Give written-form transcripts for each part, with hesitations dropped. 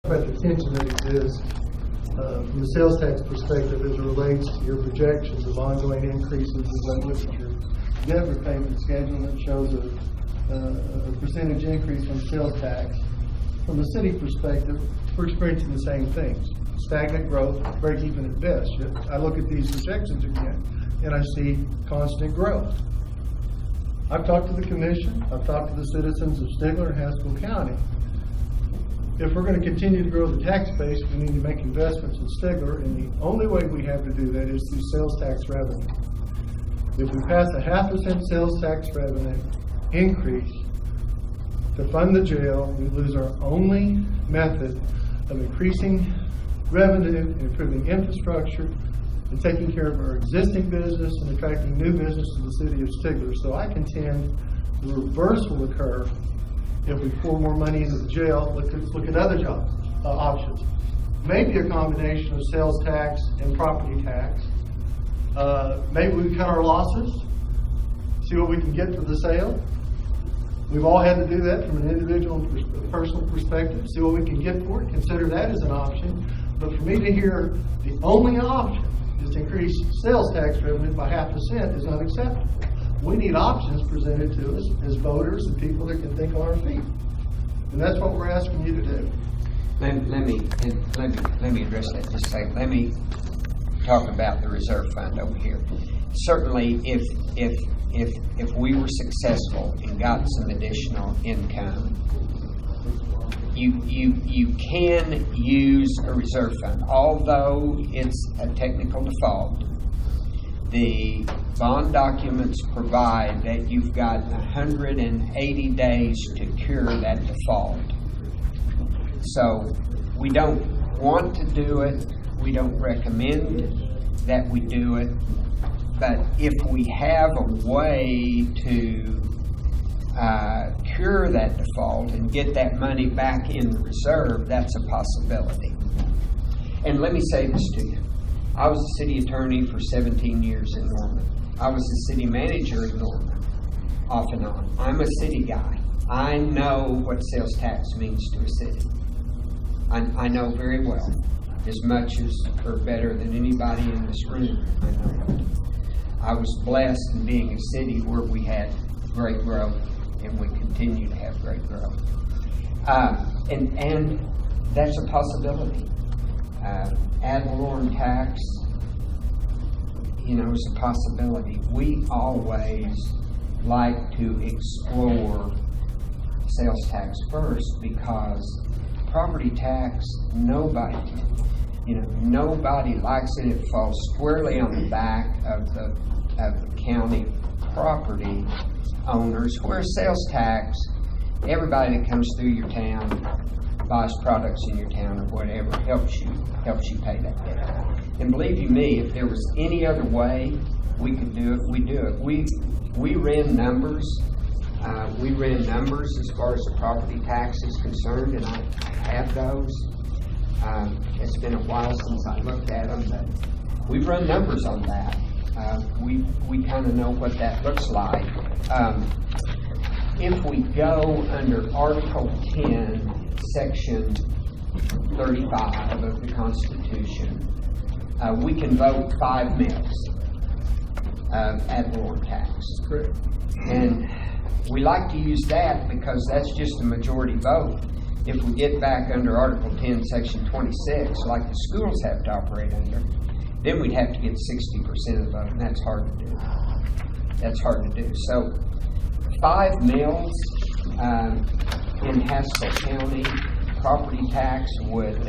About the tension that exists from a sales tax perspective as it relates to your projections of ongoing increases. As I look at your debt repayment schedule, it shows a percentage increase from sales tax. From a city perspective, we're experiencing the same things. Stagnant growth, break even at best. Yet I look at these projections again, and I see constant growth. I've talked to the commission, I've talked to the citizens of Stigler and Haskell County. If we're going to continue to grow the tax base, we need to make investments in Stigler, and the only way we have to do that is through sales tax revenue. If we pass a 0.5% sales tax revenue increase to fund the jail, we lose our only method of increasing revenue, improving infrastructure, and taking care of our existing business and attracting new business to the city of Stigler. So I contend the reverse will occur if we pour more money into the jail. Look at other jobs, options. Maybe a combination of sales tax and property tax. Maybe we cut our losses, see what we can get for the sale. We've all had to do that from an individual and personal perspective, see what we can get for it, consider that as an option. But for me to hear the only option is to increase sales tax revenue by 0.5% is unacceptable. We need options presented to us as voters and people that can think on our feet. And that's what we're asking you to do. Let me address that just a second. Let me talk about the reserve fund over here. Certainly, if we were successful and got some additional income, you can use a reserve fund. Although it's a technical default, the bond documents provide that you've got 180 days to cure that default. So we don't want to do it. We don't recommend that we do it. But if we have a way to cure that default and get that money back in the reserve, that's a possibility. And let me say this to you. I was a city attorney for 17 years in Norman. I was the city manager in Norman, off and on. I'm a city guy. I know what sales tax means to a city. I know very well, as much as or better than anybody in this room. I know it. I was blessed in being a city where we had great growth, and we continue to have great growth. And that's a possibility. Ad valorem tax, is a possibility. We always like to explore sales tax first because property tax, nobody likes it. It falls squarely on the back of the county property owners, whereas sales tax, everybody that comes through your town buys products in your town or whatever, helps you pay that debt. And believe you me, if there was any other way we could do it, we do it. We ran numbers. We ran numbers as far as the property tax is concerned, and I have those. It's been a while since I looked at them, but we've run numbers on that. We kind of know what that looks like. If we go under Article 10, Section 35 of the Constitution, we can vote 5 mils of ad valorem tax. Correct. And we like to use that because that's just a majority vote. If we get back under Article 10, Section 26, like the schools have to operate under, then we'd have to get 60% of the vote, and that's hard to do. That's hard to do. So 5 mils in Haskell County, property tax would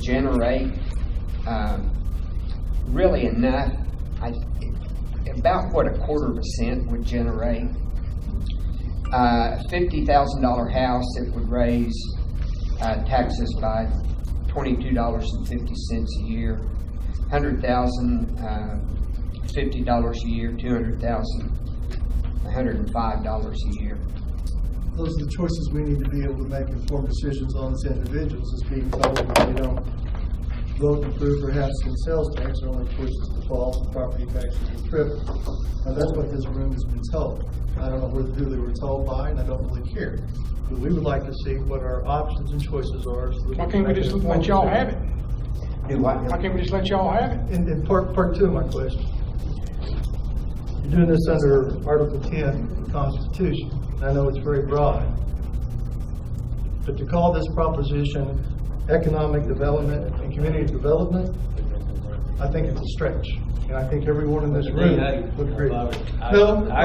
generate really enough. About what a 1/4 cent would generate. A $50,000 house, it would raise taxes by $22.50 a year. $100,000, $50 a year. $200,000, $105 a year. Those are the choices we need to be able to make informed decisions on as individuals, as being told that they don't vote and approve for Haskell sales tax, or only choices to fall, property taxes will triple. Now, that's what this room has been told. I don't know who they were told by, and I don't really care. But we would like to see what our options and choices are. So Why can't we just let y'all have it? Do what? Why can't we just let y'all have it? In part two of my question, you're doing this under Article 10 of the Constitution. I know it's very broad, but to call this proposition economic development and community development, I think it's a stretch. And I think everyone in this room would agree. I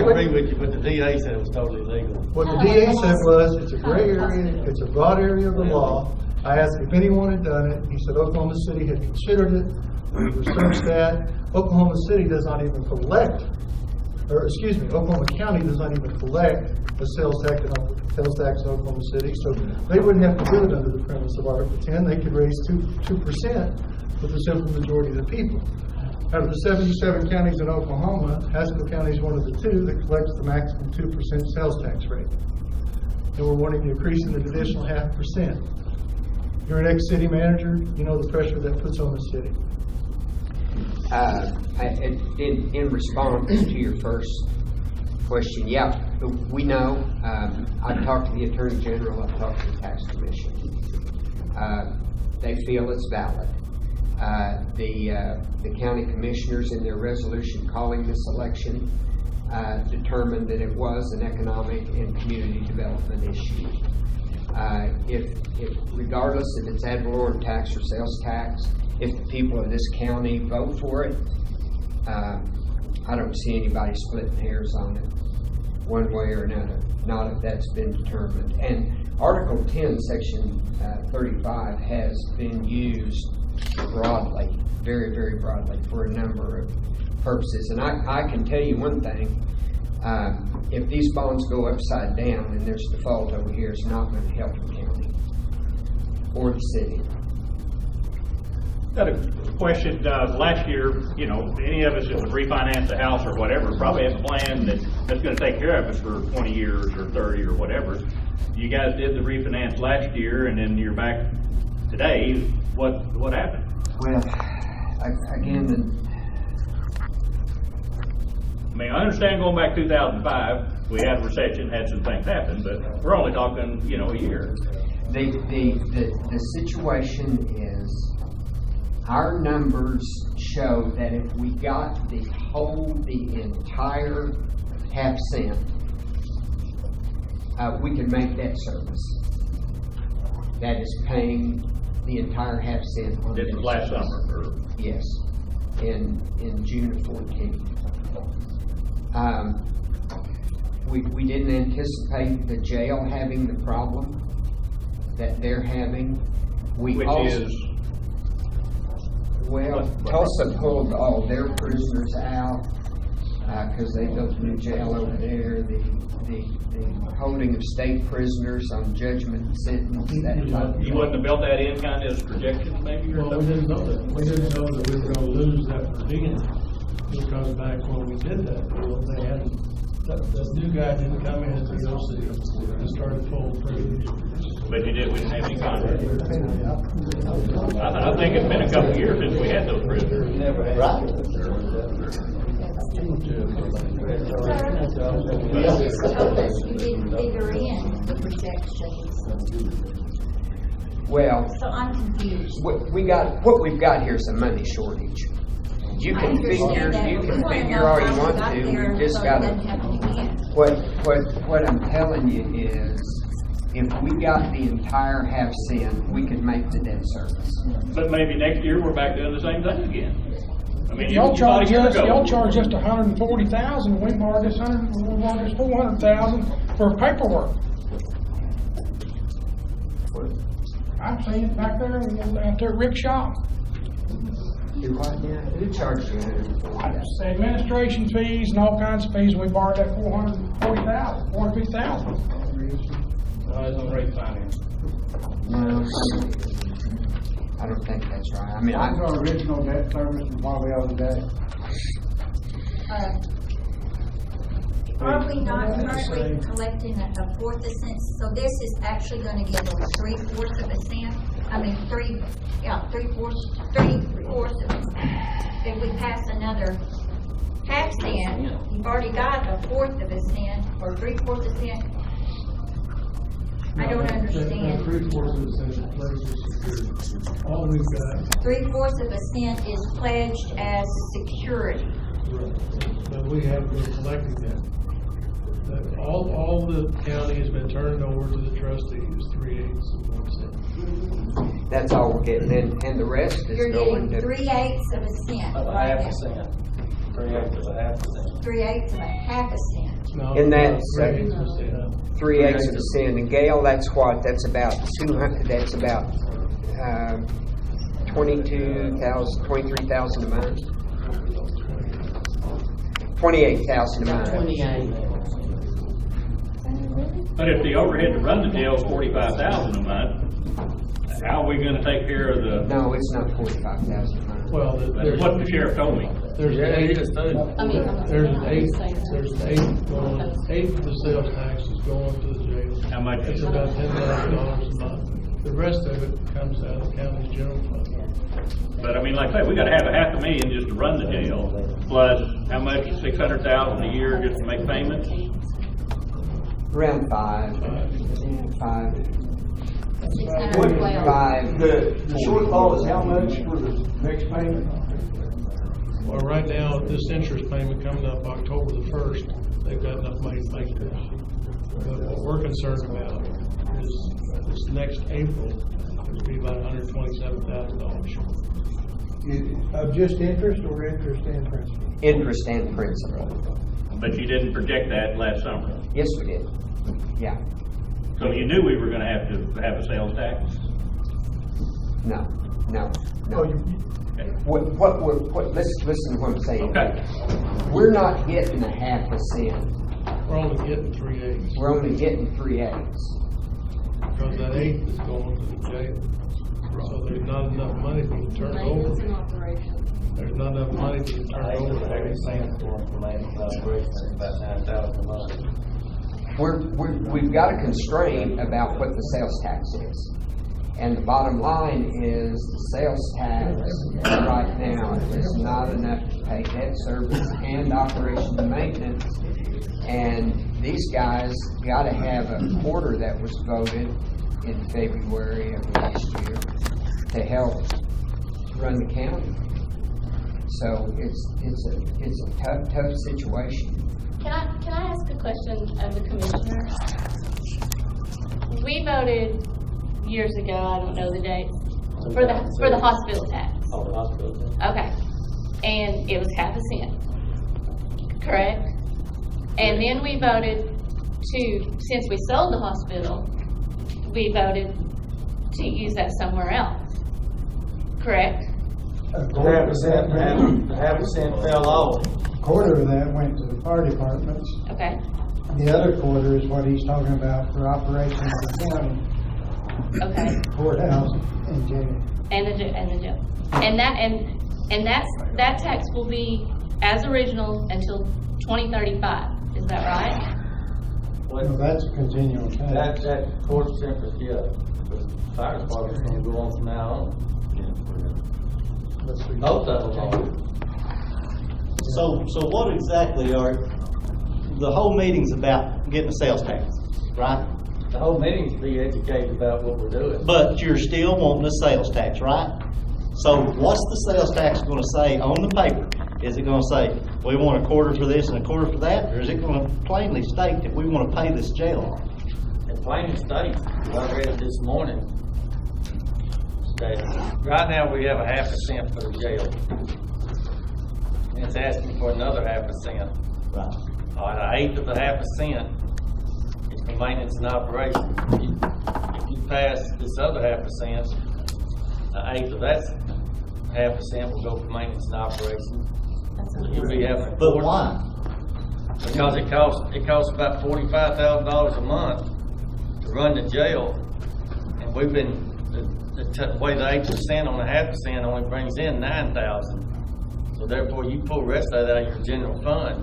agree with you, but the DA said it was totally legal. What the DA said was, it's a gray area, it's a broad area of the law. I asked if anyone had done it. He said Oklahoma City had considered it. We researched that. Oklahoma City does not even collect, or excuse me, Oklahoma County does not even collect a sales tax in Oklahoma City. So they wouldn't have to do it under the premise of Article 10. They could raise 2% with the simple majority of the people. Out of the 77 counties in Oklahoma, Haskell County is one of the 2 that collects the maximum 2% sales tax rate. And we're wanting to increase it an additional 0.5%. You're an ex-city manager, you know the pressure that puts on the city. In response to your first question, yeah, we know. I've talked to the Attorney General, I've talked to the Tax Commission. They feel it's valid. The county commissioners in their resolution calling this election determined that it was an economic and community development issue. If regardless if it's ad valorem tax or sales tax, if the people of this county vote for it, I don't see anybody splitting hairs on it one way or another, not if that's been determined. And Article 10, Section 35 has been used broadly, very, very broadly, for a number of purposes. And I can tell you one thing, if these bonds go upside down and there's default over here, it's not going to help the county or the city. Got a question. Last year, you know, any of us that would refinance a house or whatever probably have a plan that's going to take care of us for 20 years or 30 or whatever. You guys did the refinance last year, and then you're back today. What happened? Well, again, I mean, I understand going back 2005, we had a recession, had some things happen, but we're only talking, you know, a year. the situation is, our numbers show that if we got the entire half cent, we can make debt service. That is paying the entire half cent on This was last summer. Yes, in June of 14. We didn't anticipate the jail having the problem that they're having. Well, Tulsa pulled all their prisoners out because they built a new jail over there. The holding of state prisoners on judgment and sentence. You wouldn't have built that in kind of as projections, maybe? Well, we didn't know that. We didn't know that we were going to lose that per diem, because back when we did that, they had that new guy didn't come in as the OC and started full privilege. But we didn't have any contract. I think it's been a couple of years since we had those prisoners. You just told us you didn't figure in the projections. Well, So I'm confused. what we've got here is a money shortage. You can figure all you want to. You just got to. What I'm telling you is, if we got the entire half cent, we could make the debt service. But maybe next year we're back doing the same thing again. I mean, Y'all charge us $140,000. $140,000. We borrowed us $400,000 for paperwork. I've seen it back there out there at Rick's shop. Do what now? Who charged you $140,000? Administration fees and all kinds of fees. We borrowed that $450,000. It's on rate finance. No, I don't think that's right. I mean, What's our original debt service and why we owe the debt? Are we not currently collecting a fourth of a cent? So this is actually gonna give us 3/4 of a cent? I mean, 3/4 of a cent. If we pass another half cent, you've already got a fourth of a cent or 3/4 of a cent. I don't understand. 3/4 of a cent is pledged security. All we've got, 3/4 of a cent is pledged as security. but we have been collecting that. All the county has been turned over to the trustees, 3/8 of 1 cent. That's all we're getting, and the rest is You're going getting to. 3/8 of a cent Of a right half now. a cent. 3/8 of a half a cent. 3/8 of a half a cent. No, And that's, 3/8 of a cent. 3/8 of a cent, and Gail, that's what, that's about 200, that's about, 23,000 a month. 28,000 a month. 28. But if the overhead to run the jail is 45,000 a month, how are we gonna take care of the, No, it's not 45,000 a month. Well, that's there's, what the sheriff told me. there's Yeah, eight, you just do. I mean, there's an eight going, 8 of the sales tax is going to the jail. How much It's is it? about $10,000 a month. The rest of it comes out of the county's general fund. But I mean, like I say, we gotta have $500,000 just to run the jail, plus how much, 600,000 a year just to make payments? Around 5. 5. 612. 5. The shortfall is how much for the next payment? Well, right now, this interest payment coming up October the 1st, they've got enough money to make this. But what we're concerned about is this next April, it'll be about $127,000 short. Of just interest or interest and principal? Interest and principal. But you didn't project that last summer. Yes, we did. Yeah. So you knew we were gonna have to have a sales tax? No. Oh, you, Let's listen to what I'm saying. Okay. We're not getting a half a cent. We're only getting 3/8. We're only getting 3/8. Because that 8 is going to the jail. So there's not enough money being turned over. There's not enough money being turned over. Half a cent going for maintenance operations, about 9,000 a month. We've got a constraint about what the sales tax is. And the bottom line is the sales tax right now is not enough to pay debt service and operation and maintenance. And these guys gotta have a quarter that was voted in February of last year to help run the county. So it's a tough situation. Can I ask a question of the commissioner? We voted years ago, I don't know the date, for the hospital tax. Oh, the hospital. Okay. And it was half a cent, correct? And then we voted since we sold the hospital, we voted to use that somewhere else, correct? Half a cent fell off. Quarter of that went to the fire departments. Okay. The other quarter is what he's talking about for operations of the county Okay. courthouse and jail. And the jail. And that tax will be as original until 2035. Is that right? No, that's a continual tax. That 4% was, yeah, the fire department's gonna go on from now on. Both of them are. So what exactly the whole meeting's about getting a sales tax, right? The whole meeting's to be educated about what we're doing. But you're still wanting a sales tax, right? So what's the sales tax gonna say on the paper? Is it gonna say, we want a quarter for this and a quarter for that? Or is it gonna plainly state that we wanna pay this jail off? It plain states, I read it this morning, states, right now we have a half a cent for the jail. And it's asking for another half a cent. Right. All right, an eighth of a half a cent is for maintenance and operation. If you pass this other half a cent, an eighth of that half a cent will go for maintenance and operation. So you'll be having. But why? Because it costs about $45,000 a month to run the jail, and we've been, the way the 8% on a half a cent only brings in $9,000. So therefore, you pull the rest of that out of your general fund,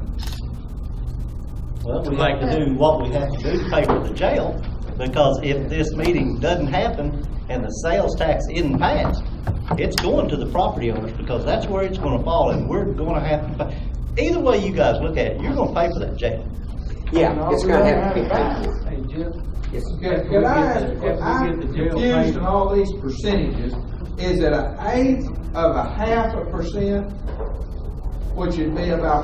Well, we have to do what we have to do to pay for the jail, because if this meeting doesn't happen and the sales tax isn't passed, it's going to the property owners, because that's where it's gonna fall, and we're gonna have to pay. Either way you guys look at it, you're gonna pay for that jail. Yeah, it's gonna have to be paid for. Hey, Jeff, Yes. could I'm confused in all these percentages, is it 1/8 of 0.5%, which would be about